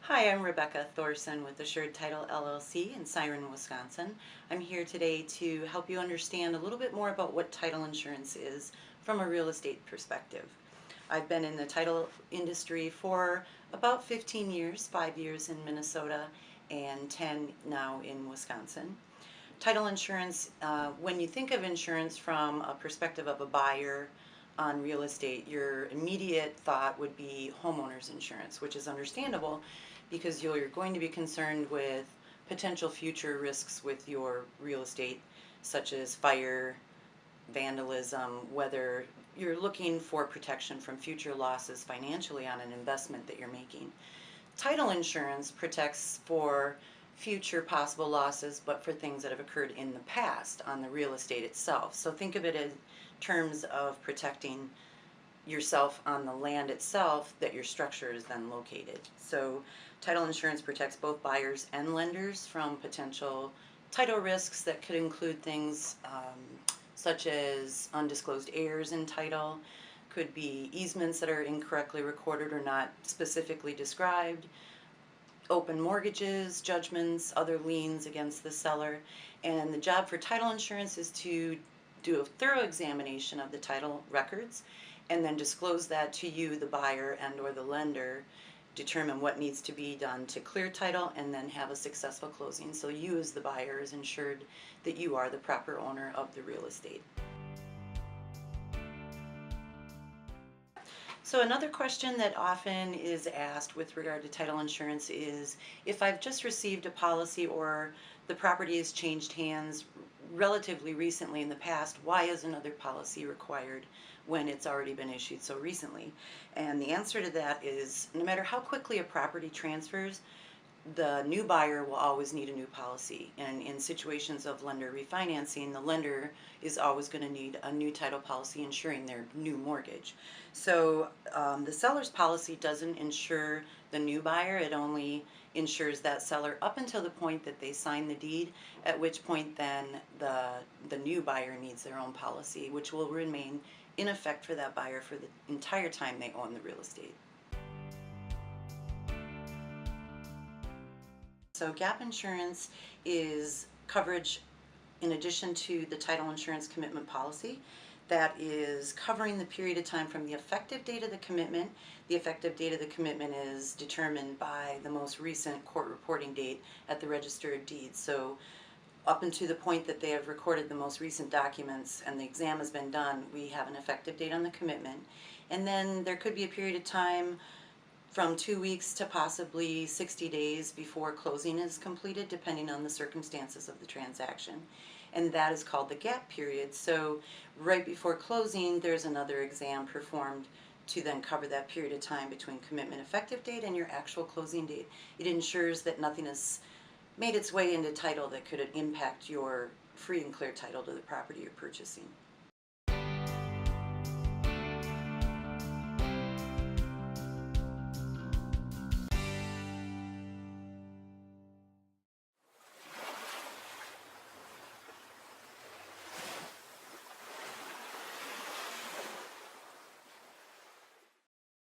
Hi, I'm Rebecca Thorson with Assured Title LLC in Siren, Wisconsin. I'm here today to help you understand a little bit more about what title insurance is from a real estate perspective. I've been in the title industry for about 15 years, 5 years in Minnesota and 10 now in Wisconsin. Title insurance, when you think of insurance from a perspective of a buyer on real estate, your immediate thought would be homeowners insurance, which is understandable because you're going to be concerned with potential future risks with your real estate, such as fire, vandalism, whether you're looking for protection from future losses financially on an investment that you're making. Title insurance protects for future possible losses, but for things that have occurred in the past on the real estate itself. So think of it in terms of protecting yourself on the land itself that your structure is then located. So title insurance protects both buyers and lenders from potential title risks that could include things such as undisclosed heirs in title, could be easements that are incorrectly recorded or not specifically described, open mortgages, judgments, other liens against the seller. And the job for title insurance is to do a thorough examination of the title records and then disclose that to you, the buyer and or the lender, determine what needs to be done to clear title and then have a successful closing. So you as the buyer is ensured that you are the proper owner of the real estate. So another question that often is asked with regard to title insurance is if I've just received a policy or the property has changed hands relatively recently in the past, why is another policy required when it's already been issued so recently? And the answer to that is no matter how quickly a property transfers, the new buyer will always need a new policy. And in situations of lender refinancing, the lender is always going to need a new title policy ensuring their new mortgage. So the seller's policy doesn't insure the new buyer, it only insures that seller up until the point that they sign the deed, at which point then the new buyer needs their own policy, which will remain in effect for that buyer for the entire time they own the real estate. So gap insurance is coverage in addition to the title insurance commitment policy that is covering the period of time from the effective date of the commitment. The effective date of the commitment is determined by the most recent court reporting date at the Register of Deeds. So up until the point that they have recorded the most recent documents and the exam has been done, we have an effective date on the commitment. And then there could be a period of time from 2 weeks to possibly 60 days before closing is completed, depending on the circumstances of the transaction. And that is called the gap period. So right before closing, there's another exam performed to then cover that period of time between commitment effective date and your actual closing date. It ensures that nothing has made its way into title that could impact your free and clear title to the property you're purchasing.